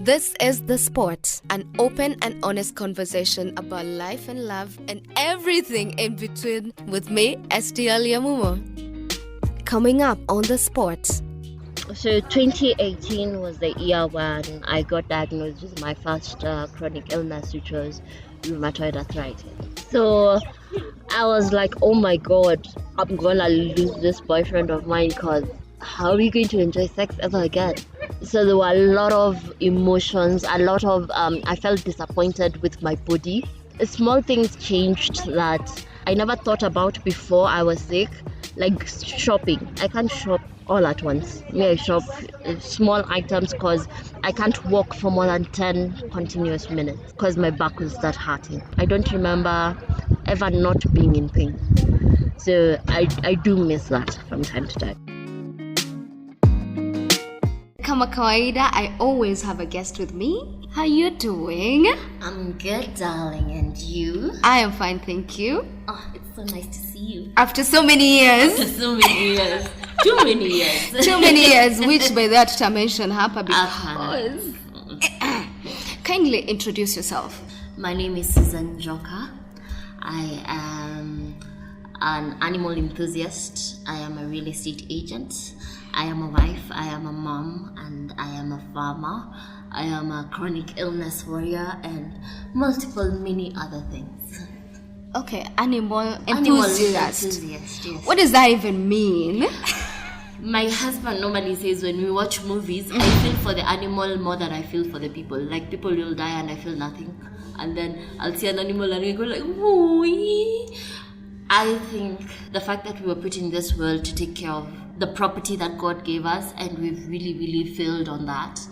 This is The Sport, an open and honest conversation about life and love and everything in between with me, Estiel Yamumo. Coming up on The Sport. So 2018 was the year when I got diagnosed with my first chronic illness, which was rheumatoid arthritis. So I was like, oh my God, I'm gonna lose this boyfriend of mine because how are we going to enjoy sex ever again? So there were a lot of emotions, I felt disappointed with my body. Small things changed that I never thought about before I was sick, like shopping. I can't shop all at once. I shop small items because I can't walk for more than 10 continuous minutes because my back will start hurting. I don't remember ever not being in pain. So I do miss that from time to time. Kama kawaida, I always have a guest with me. How you doing? I'm good, darling, and you? I am fine, thank you. Oh, it's so nice to see you. After so many years. So many years. Too many years. Too many years, which by that to mention hapa because... Kindly introduce yourself. My name is Susan Joka. I am an animal enthusiast. I am a real estate agent. I am a wife, I am a mom, and I am a farmer. I am a chronic illness warrior and multiple many other things. Okay, animal enthusiast. Yes. What does that even mean? My husband normally says when we watch movies, I feel for the animal more than I feel for the people. Like people will die and I feel nothing. And then I'll see an animal and I go like, woo. I think the fact that we were put in this world to take care of the property that God gave us, and we've really failed on that.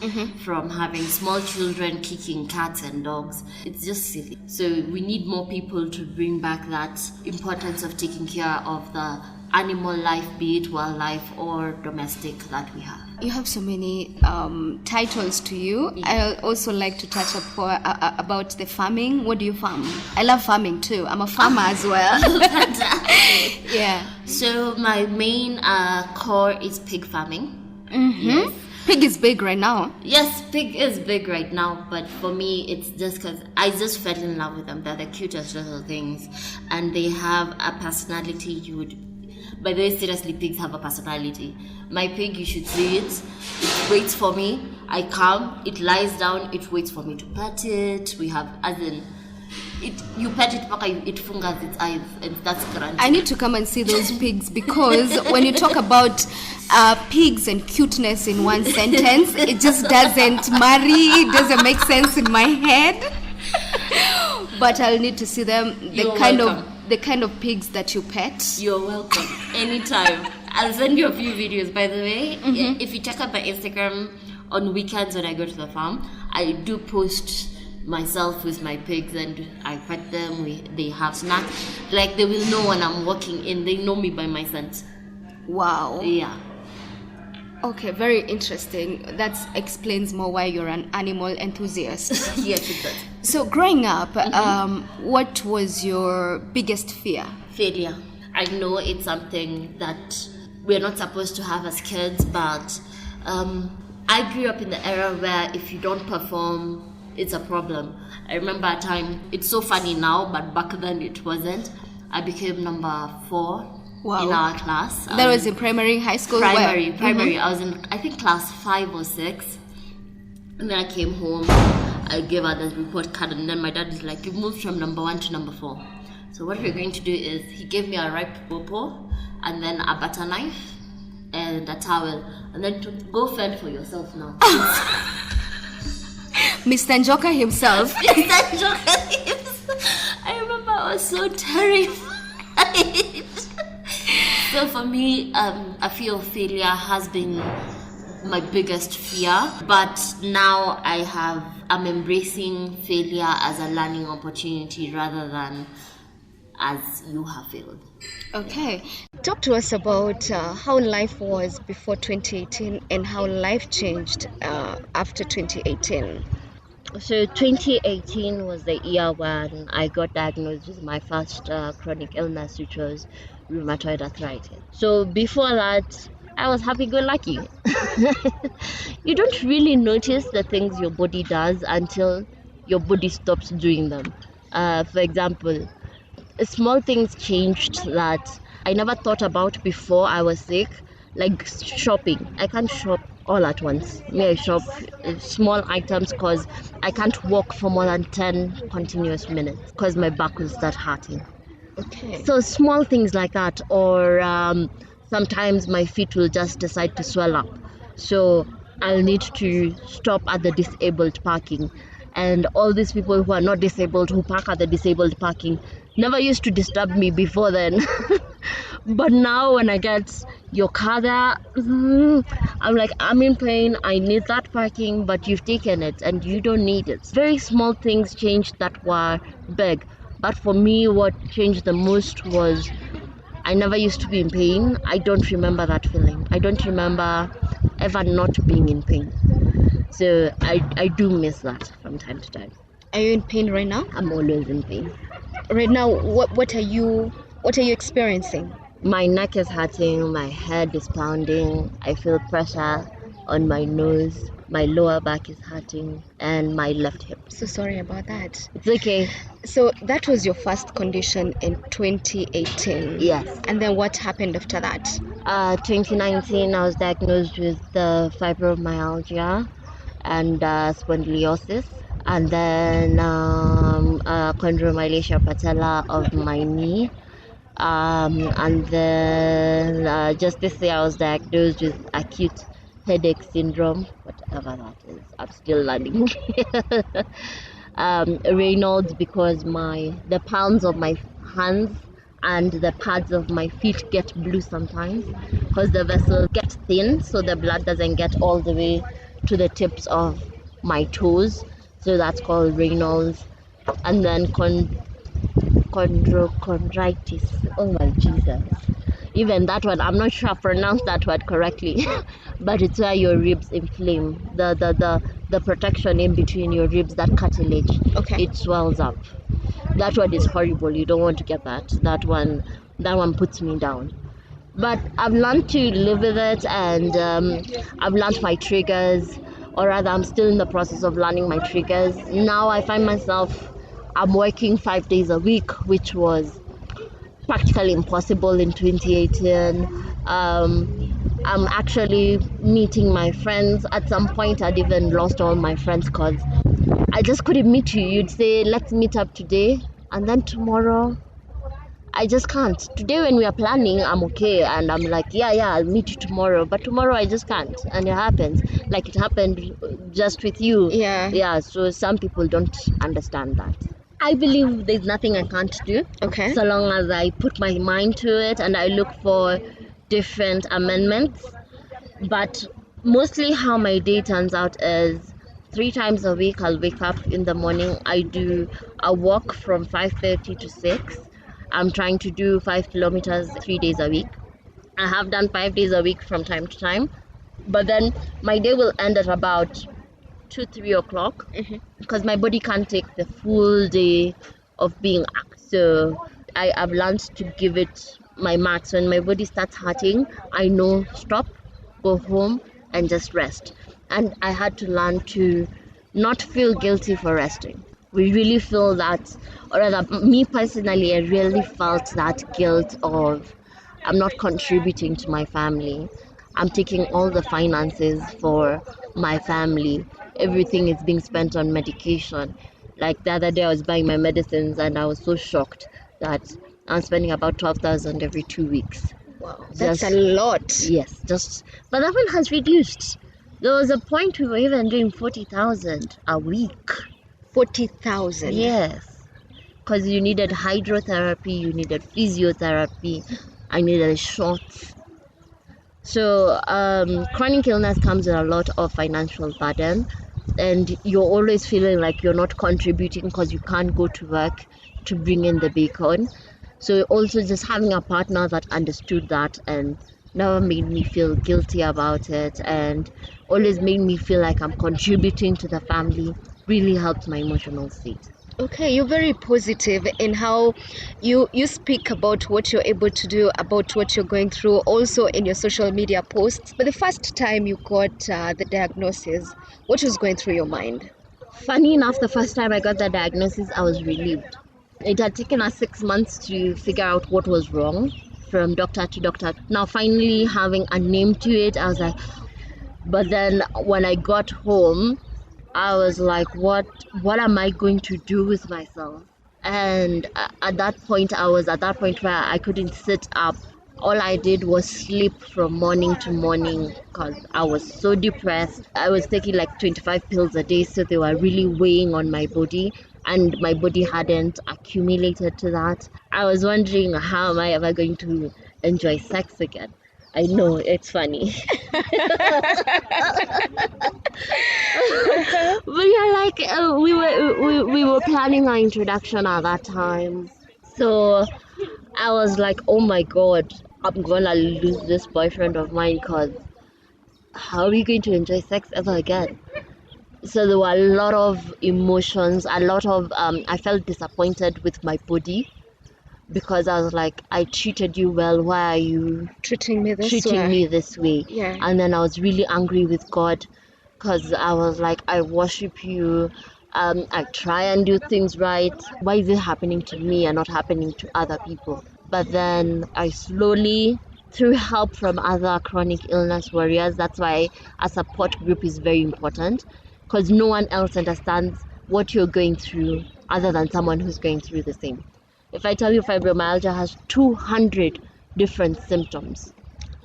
From having small children kicking cats and dogs, it's just silly. So we need more people to bring back that importance of taking care of the animal life, be it wildlife or domestic, that we have. You have so many titles to you. Yeah. I also like to touch about the farming. What do you farm? I love farming too. I'm a farmer as well. Fantastic. Yeah. So my main core is pig farming. Yes. Pig is big right now. Yes, pig is big right now, but for me, it's just because I just fell in love with them. They're the cutest little things, and they have a personality you would... By the way, seriously, pigs have a personality. My pig, you should see it. It waits for me. I come, it lies down, it waits for me to pet it. We have, as in, you pet it, it fingers its eyes, and that's grand. I need to come and see those pigs because when you talk about pigs and cuteness in one sentence, it just doesn't marry, it doesn't make sense in my head. But I'll need to see them, the kind of pigs that you pet. You're welcome. Anytime. I'll send you a few videos, by the way. Yeah, if you check out my Instagram on weekends when I go to the farm, I do post myself with my pigs and I pet them. They have snacks. Like they will know when I'm walking in. They know me by my scent. Wow. Yeah. Okay, very interesting. That explains more why you're an animal enthusiast. Yes, it does. So growing up, what was your biggest fear? Failure. I know it's something that we're not supposed to have as kids, but I grew up in the era where if you don't perform, it's a problem. I remember a time, it's so funny now, but back then it wasn't. I became number 4. Wow. In our class. That was in primary, high school? Primary. I was in, I think, class 5 or 6. And then I came home, I gave her the report card, and then my dad was like, you moved from number 1 to number 4. So what we're going to do is, he gave me a ripe pawpaw, and then a butter knife, and a towel, and then to go fend for yourself now. Mr. Njoka himself. Mr. Njoka himself. I remember I was so terrified. So for me, a fear of failure has been my biggest fear. But now I'm embracing failure as a learning opportunity rather than as you have failed. Okay. Talk to us about how life was before 2018 and how life changed after 2018. So 2018 was the year when I got diagnosed with my first chronic illness, which was rheumatoid arthritis. So before that, I was happy-go-lucky. You don't really notice the things your body does until your body stops doing them. For example, small things changed that I never thought about before I was sick, like shopping. I can't shop all at once. Me, I shop small items because I can't walk for more than 10 continuous minutes because my back will start hurting. Okay. So small things like that, or sometimes my feet will just decide to swell up. So I'll need to stop at the disabled parking. And all these people who are not disabled, who park at the disabled parking, never used to disturb me before then. But now when I get your car there, I'm like, I'm in pain, I need that parking, but you've taken it and you don't need it. Very small things changed that were big. But for me, what changed the most was I never used to be in pain. I don't remember that feeling. I don't remember ever not being in pain. So I do miss that from time to time. Are you in pain right now? I'm always in pain. Right now, what are you experiencing? My neck is hurting, my head is pounding, I feel pressure on my nose, my lower back is hurting, and my left hip. So sorry about that. It's okay. So that was your first condition in 2018. Yes. And then what happened after that? 2019, I was diagnosed with fibromyalgia and spondylosis, and then chondromalacia patella of my knee. And then just this year I was diagnosed with acute headache syndrome, whatever that is. I'm still learning. Raynaud's, because the palms of my hands and the pads of my feet get blue sometimes because the vessels get thin, so the blood doesn't get all the way to the tips of my toes. So that's called Raynaud's. And then chondritis. Oh my Jesus. Even that one, I'm not sure I pronounced that word correctly, but it's where your ribs inflame. The protection in between your ribs, that cartilage, Okay. it swells up. That one is horrible. You don't want to get that. That one puts me down. But I've learned to live with it, and I've learned my triggers, or rather, I'm still in the process of learning my triggers. Now I find myself, I'm working 5 days a week, which was practically impossible in 2018. I'm actually meeting my friends. At some point, I'd even lost all my friends because I just couldn't meet you. You'd say, let's meet up today, and then tomorrow, I just can't. Today when we are planning, I'm okay, and I'm like, yeah, I'll meet you tomorrow. But tomorrow I just can't, and it happens. Like it happened just with you. Yeah. So some people don't understand that. I believe there's nothing I can't do. Okay. So long as I put my mind to it and I look for different amendments. But mostly how my day turns out is 3 times a week I'll wake up in the morning. I do a walk from 5:30 to 6. I'm trying to do 5 kilometers 3 days a week. I have done 5 days a week from time to time. But then my day will end at about 2-3 o'clock because my body can't take the full day of being active. So I've learned to give it my max. When my body starts hurting, I know stop, go home, and just rest. And I had to learn to not feel guilty for resting. We really feel that, or rather, me personally, I really felt that guilt of I'm not contributing to my family. I'm taking all the finances for my family. Everything is being spent on medication. Like the other day, I was buying my medicines and I was so shocked that I'm spending about 12,000 every 2 weeks. Wow, that's a lot. Yes, but that one has reduced. There was a point we were even doing 40,000 a week. 40,000. Yes, because you needed hydrotherapy, you needed physiotherapy, I needed shots. So chronic illness comes with a lot of financial burden, and you're always feeling like you're not contributing because you can't go to work to bring in the bacon. So also just having a partner that understood that and never made me feel guilty about it, and always made me feel like I'm contributing to the family, really helped my emotional state. Okay, you're very positive in how you speak about what you're able to do, about what you're going through, also in your social media posts. But the first time you got the diagnosis, what was going through your mind? Funny enough, the first time I got the diagnosis, I was relieved. It had taken us 6 months to figure out what was wrong from doctor to doctor. Now, finally having a name to it, I was like, but then when I got home, I was like, what am I going to do with myself? And at that point, I was at that point where I couldn't sit up. All I did was sleep from morning to morning because I was so depressed. I was taking like 25 pills a day, so they were really weighing on my body, and my body hadn't accumulated to that. I was wondering, how am I ever going to enjoy sex again? I know, it's funny. But yeah, like we were planning our introduction at that time, so I was like, oh my god, I'm gonna lose this boyfriend of mine because how are we going to enjoy sex ever again? So there were a lot of emotions, a lot of I felt disappointed with my body because I was like, I treated you well, why are you Treating me this treating way? me this way? Yeah. And then I was really angry with God because I was like, I worship you. I try and do things right. Why is it happening to me and not happening to other people? But then I slowly, through help from other chronic illness warriors, that's why a support group is very important because no one else understands what you're going through other than someone who's going through the same. If I tell you fibromyalgia has 200 different symptoms,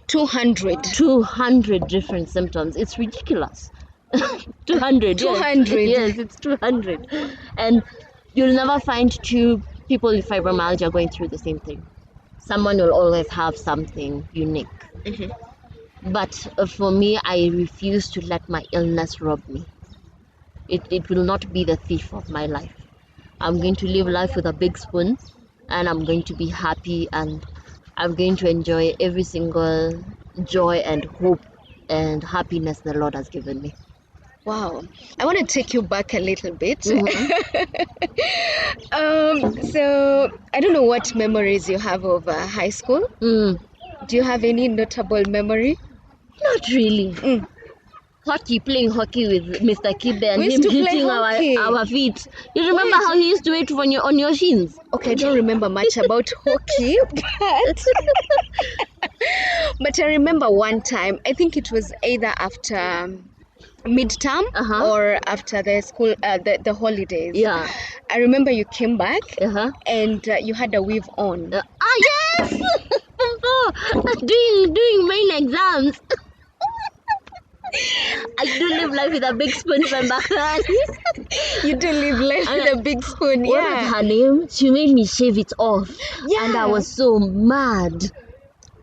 200. 200 different symptoms, it's ridiculous. 200, yes. 200. Yes, it's 200. And you'll never find two people with fibromyalgia going through the same thing. Someone will always have something unique. But for me, I refuse to let my illness rob me. It will not be the thief of my life. I'm going to live life with a big spoon, and I'm going to be happy, and I'm going to enjoy every single joy and hope and happiness the Lord has given me. Wow. I want to take you back a little bit. Mm-hmm. So I don't know what memories you have of high school. Mm, Do you have any notable memory? not really. Mm. Hockey, playing hockey with Mr. Kibe and We him used to play hitting hockey. our feet. You remember how he used to wait on your shins? Okay, I don't remember much about hockey, but I remember one time, I think it was either after midterm or after the school, the holidays. Yeah. I remember you came back and you had a weave on. Yes! doing main exams. I do live life with a big spoon from back then. You do live life with a big spoon, What yeah. was her name? She made me shave it off. Yeah. And I was so mad.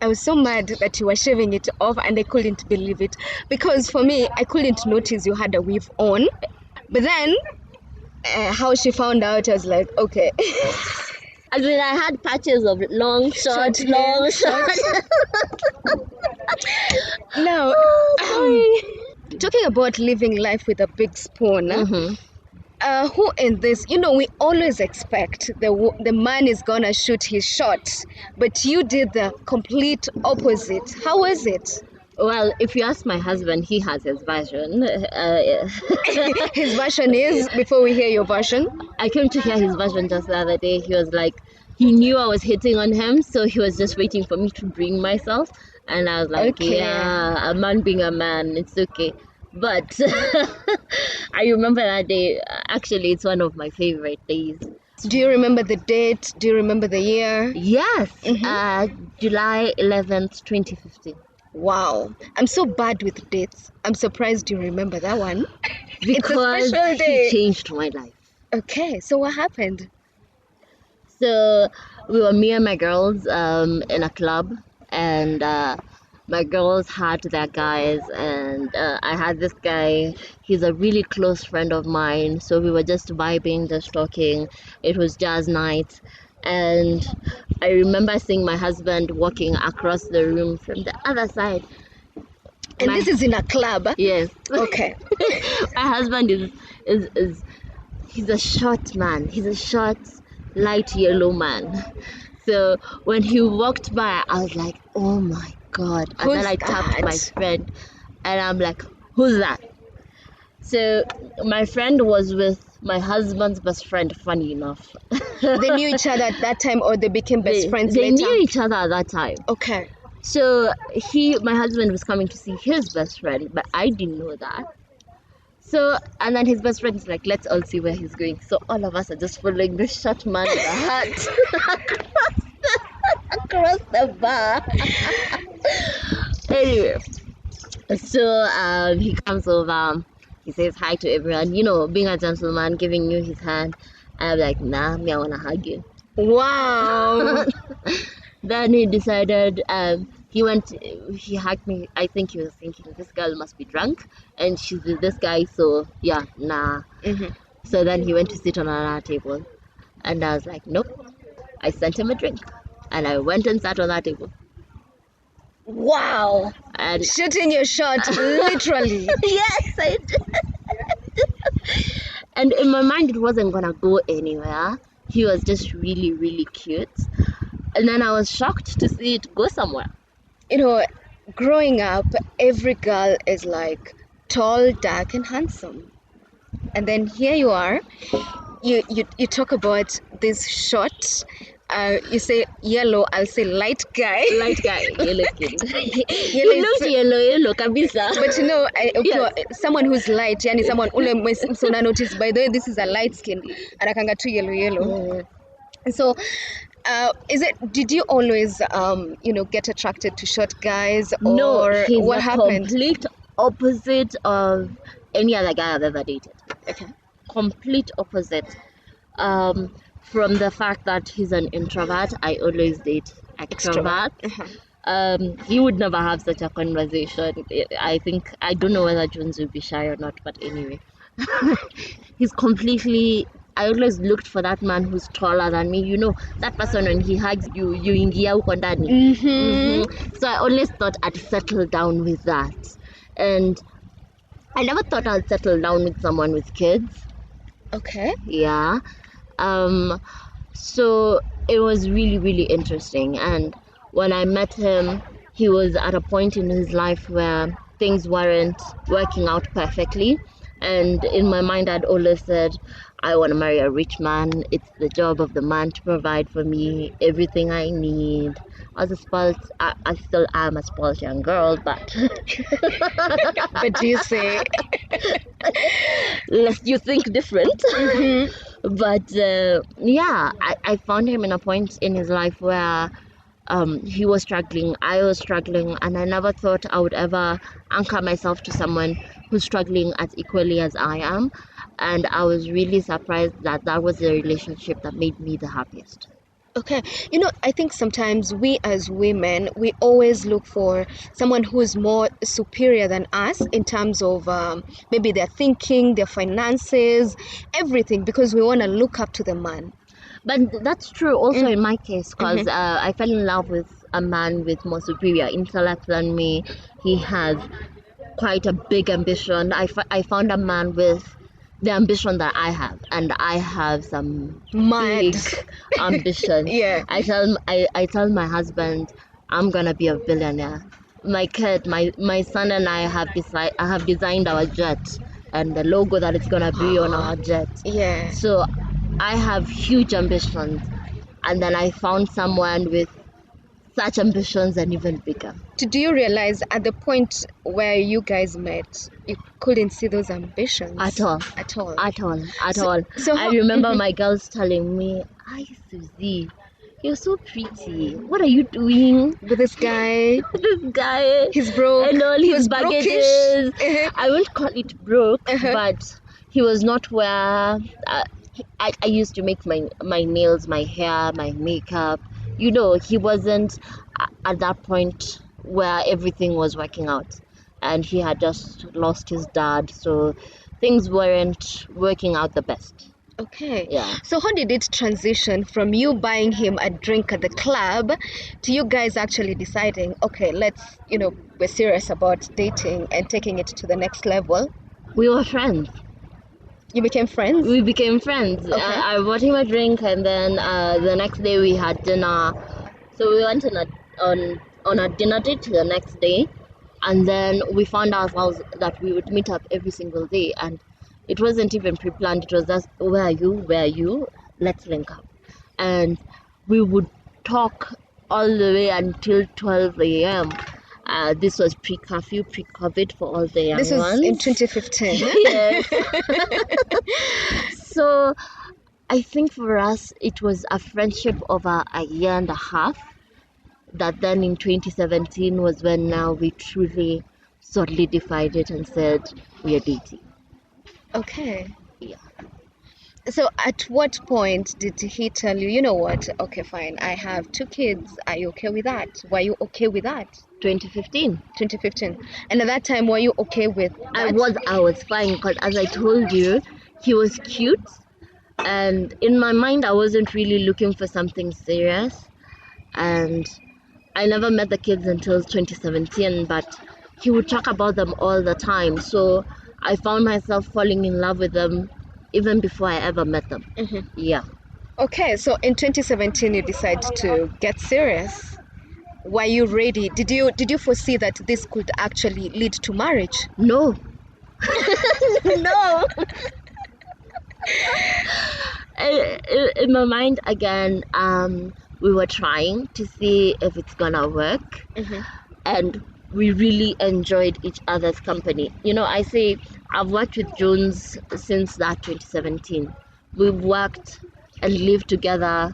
I was so mad that you were shaving it off and I couldn't believe it. Because for me, I couldn't notice you had a weave on. But then, how she found out, I was like, okay. I mean, I had patches of long, short. Now, talking about living life with a big spoon, who in this, we always expect the man is gonna shoot his shot, but you did the complete opposite. How was it? Well, if you ask my husband, he has his version. His version is, before we hear your version? I came to hear his version just the other day. He was like, he knew I was hitting on him, so he was just waiting for me to bring myself. And I was like, Okay. yeah, a man being a man, it's okay. But I remember that day. Actually, it's one of my favorite days. Do you remember the date? Do you remember the year? Yes, July 11th, 2015. Wow, I'm so bad with dates. I'm surprised you remember that one. Because it's a special day. he changed my life. Okay, so what happened? So we were, me and my girls, in a club, and my girls had their guys, and I had this guy. He's a really close friend of mine, so we were just vibing, just talking. It was jazz night, and I remember seeing my husband walking across the room from the other side. And this is in a club? Yes. Okay. My husband is he's a short man. He's a short, light yellow man. So when he walked by, I was like, oh my God. And then Who's I tapped that? my friend and I'm like, who's that? So my friend was with my husband's best friend, funny enough. They knew each other at that time, or they became best friends They later? knew each other at that time. Okay. So my husband was coming to see his best friend, but I didn't know that. So, and then his best friend is like, let's all see where he's going. So all of us are just following the short man with a hat across the bar. Anyway, so he comes over, he says hi to everyone, being a gentleman, giving you his hand. I'm like, nah, me, I want to hug you. Wow. Then he decided, he hugged me. I think he was thinking, this girl must be drunk and she's with this guy, so yeah, nah. Mm-hmm. So then he went to sit on another table and I was like, nope. I sent him a drink and I went and sat on that table. Wow. And Shooting your shot, literally. yes, I did. And in my mind, it wasn't gonna go anywhere. He was just really, really cute. And then I was shocked to see it go somewhere. Growing up, every girl is like tall, dark, and handsome. And then here you are. You talk about this short. You say yellow. I'll say light guy. Light guy, yellow skin. Yellow He looked yellow, kabisa. But Yes. someone who's light, yani someone so na notice, by the way, this is a light skin. Anakanga tu yellow. So, did you always, get attracted to short guys, or No, he's what the happened? complete opposite of any other guy I've ever dated. Okay. Complete opposite. From the fact that he's an introvert, I always date extrovert. He would never have such a conversation. I don't know whether Jones would be shy or not, but anyway. He's completely, I always looked for that man who's taller than me. That person, when he hugs you, you ingia huko ndani. So I always thought I'd settle down with that. And I never thought I'd settle down with someone with kids. Okay. Yeah. So it was really, really interesting. And when I met him, he was at a point in his life where things weren't working out perfectly. And in my mind, I'd always said, I want to marry a rich man. It's the job of the man to provide for me everything I need. I still am a spoiled young girl, but But do you say? lest you think different. But yeah, I found him in a point in his life where he was struggling, I was struggling, and I never thought I would ever anchor myself to someone who's struggling as equally as I am. And I was really surprised that was the relationship that made me the happiest. Okay. I think sometimes we as women, we always look for someone who is more superior than us in terms of maybe their thinking, their finances, everything, because we want to look up to the man. But that's true also in my case, because I fell in love with a man with more superior intellect than me. He has quite a big ambition. I found a man with the ambition that I have, and I have some big ambition. Yeah. I tell my husband, I'm gonna be a billionaire. My son and I have designed our jet and the logo that it's gonna be on our jet. Yeah. So I have huge ambitions, and then I found someone with such ambitions and even bigger. Do you realize at the point where you guys met, you couldn't see those ambitions At all. So I remember my girls telling me, "Hi, Susie, you're so pretty. What are you doing with this guy? this guy? He's broke. And all his baggages." I won't call it broke, but he was not where I used to make my nails, my hair, my makeup. He wasn't at that point where everything was working out, and he had just lost his dad, so things weren't working out the best. Okay. Yeah. So how did it transition from you buying him a drink at the club to you guys actually deciding, okay, let's, we're serious about dating and taking it to the next level? We were friends. You became friends? We became friends. Okay. I bought him a drink, and then the next day we had dinner. So we went on a dinner date the next day, and then we found ourselves that we would meet up every single day, and it wasn't even pre-planned. It was just, where are you? Where are you? Let's link up. And we would talk all the way until 12 a.m. This was pre-curfew, pre-COVID for all the young This was ones. in 2015. Yes. So I think for us it was a friendship over a year and a half, that then in 2017 was when now we truly solidified it and said we are dating. Okay. Yeah. So at what point did he tell you, you know what, okay, fine, I have 2 kids. Are you okay with that? Were you okay with that? 2015. 2015. And at that time, were you okay with that? I was fine, because as I told you, he was cute, and in my mind I wasn't really looking for something serious, and I never met the kids until 2017, but he would talk about them all the time, so I found myself falling in love with them even before I ever met them. Yeah. Okay, so in 2017 you decided to get serious. Were you ready? Did you foresee that this could actually lead to marriage? No. No. In my mind, again, we were trying to see if it's gonna work, and we really enjoyed each other's company. You know, I say I've worked with Jones since that 2017. We've worked and lived together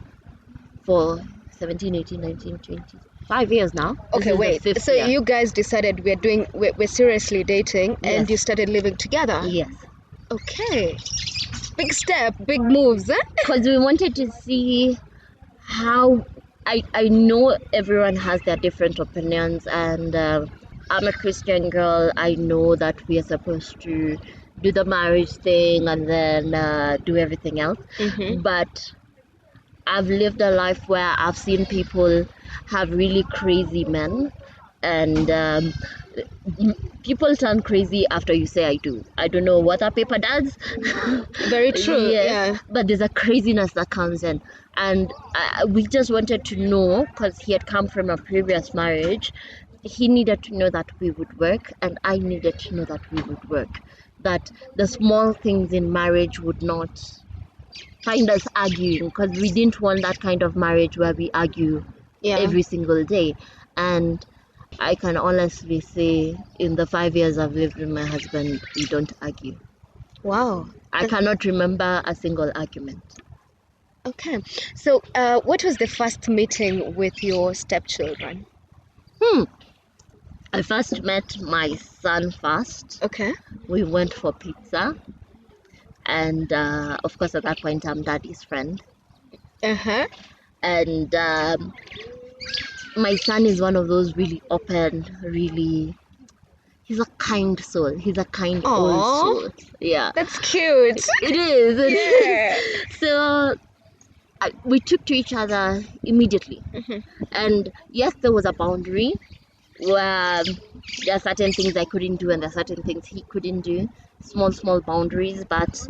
for 17, 18, 19, 20, 5 years now. Okay, wait. So year. you guys decided we're seriously dating, and Yes. you started living together. Yes. Okay. Big step, big moves, eh? Because we wanted to see how I know everyone has their different opinions, and I'm a Christian girl. I know that we are supposed to do the marriage thing and then do everything else. But I've lived a life where I've seen people have really crazy men, and people turn crazy after you say I do. I don't know what a paper does. Very true. Yes, Yeah. but there's a craziness that comes in, and we just wanted to know, because he had come from a previous marriage. He needed to know that we would work, and I needed to know that we would work, that the small things in marriage would not find us arguing, because we didn't want that kind of marriage where we argue Yeah. every single day. And I can honestly say, in the 5 years I've lived with my husband, we don't argue. Wow. I cannot remember a single argument. Okay. So, what was the first meeting with your stepchildren? I first met my son first. Okay. We went for pizza, and of course at that point I'm daddy's friend. And my son is one of those really open, really, he's a kind soul. He's a kind old Aw. soul. Yeah. That's cute. It is. Yeah. So we took to each other immediately. And yes, there was a boundary where there are certain things I couldn't do and there are certain things he couldn't do. Small boundaries, but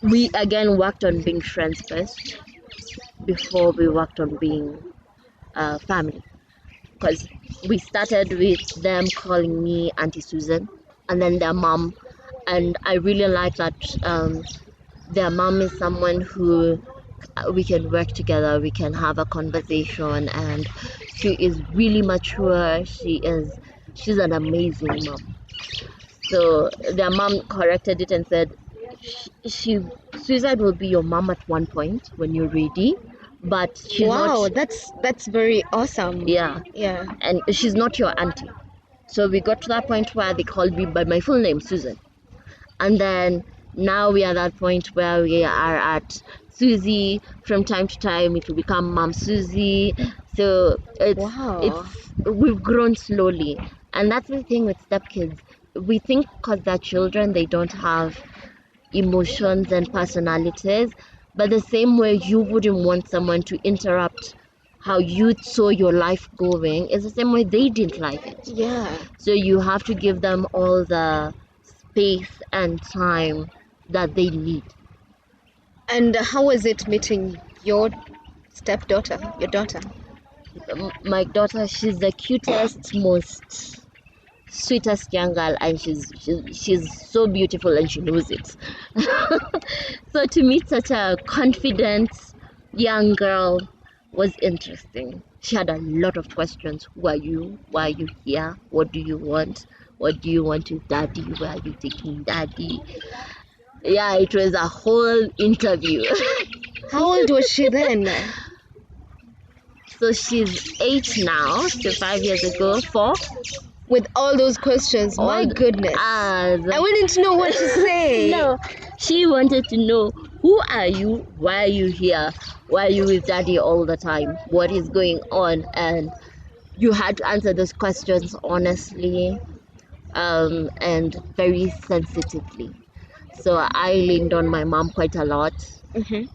we again worked on being friends first before we worked on being family. Because we started with them calling me Auntie Susan and then their mom, and I really like that their mom is someone who we can work together, we can have a conversation, and she is really mature. She's an amazing mom. So their mom corrected it and said, Susan will be your mom at one point when you're ready, but she's Wow, not. that's very awesome. Yeah, Yeah. and she's not your auntie. So we got to that point where they called me by my full name, Susan. And then now we are at that point where we are at Susie. From time to time it will become Mom Susie. So Wow. we've grown slowly. And that's the thing with stepkids. We think because they're children they don't have emotions and personalities, but the same way you wouldn't want someone to interrupt how you saw your life going is the same way they didn't like it. Yeah. So you have to give them all the space and time that they lead. And how was it meeting your stepdaughter, your daughter? My daughter, she's the cutest, most sweetest young girl, and she's so beautiful, and she knows it. So to meet such a confident young girl was interesting. She had a lot of questions. Who are you? Why are you here? What do you want? What do you want with daddy? Where are you taking daddy? Yeah, it was a whole interview. How old was she then? So she's 8 now, so 5 years ago, 4. With all those questions, my goodness. I wouldn't know what to say. No, she wanted to know, who are you? Why are you here? Why are you with daddy all the time? What is going on? And you had to answer those questions honestly, and very sensitively. So I leaned on my mom quite a lot,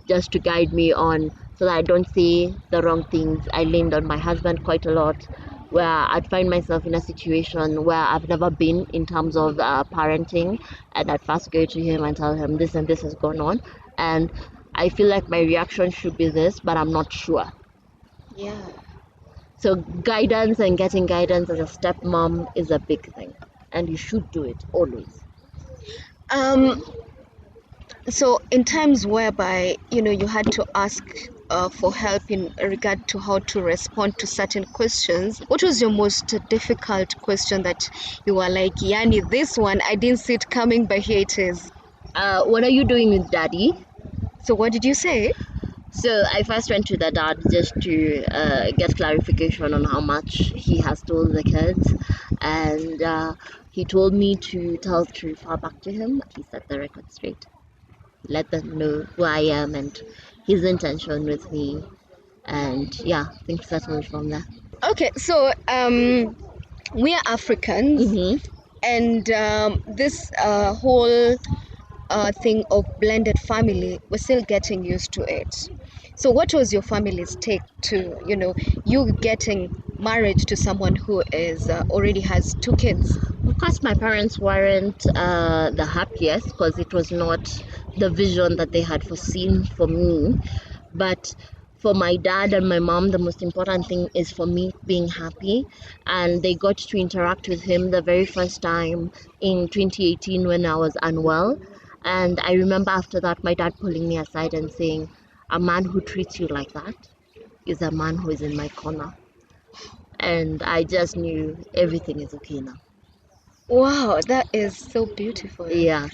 just to guide me on, so that I don't say the wrong things. I leaned on my husband quite a lot, where I'd find myself in a situation where I've never been in terms of parenting, and I'd first go to him and tell him this and this has gone on, and I feel like my reaction should be this, but I'm not sure. Yeah. So guidance and getting guidance as a stepmom is a big thing, and you should do it always. So in times whereby you had to ask for help in regard to how to respond to certain questions, what was your most difficult question that you were like, Yani, this one I didn't see it coming, but here it is? What are you doing with daddy? So what did you say? So I first went to the dad just to get clarification on how much he has told the kids, and he told me to refer back to him. He set the record straight, let them know who I am and his intention with me, and yeah, things settled from there. Okay, so we are Africans, and this whole thing of blended family, we're still getting used to it. So what was your family's take to you getting married to someone who is already has 2 kids? Of course, my parents weren't the happiest, because it was not the vision that they had foreseen for me. But for my dad and my mom, the most important thing is for me being happy. And they got to interact with him the very first time in 2018 when I was unwell. And I remember after that, my dad pulling me aside and saying, a man who treats you like that is a man who is in my corner. And I just knew everything is okay now. Wow, that is so beautiful. Yeah.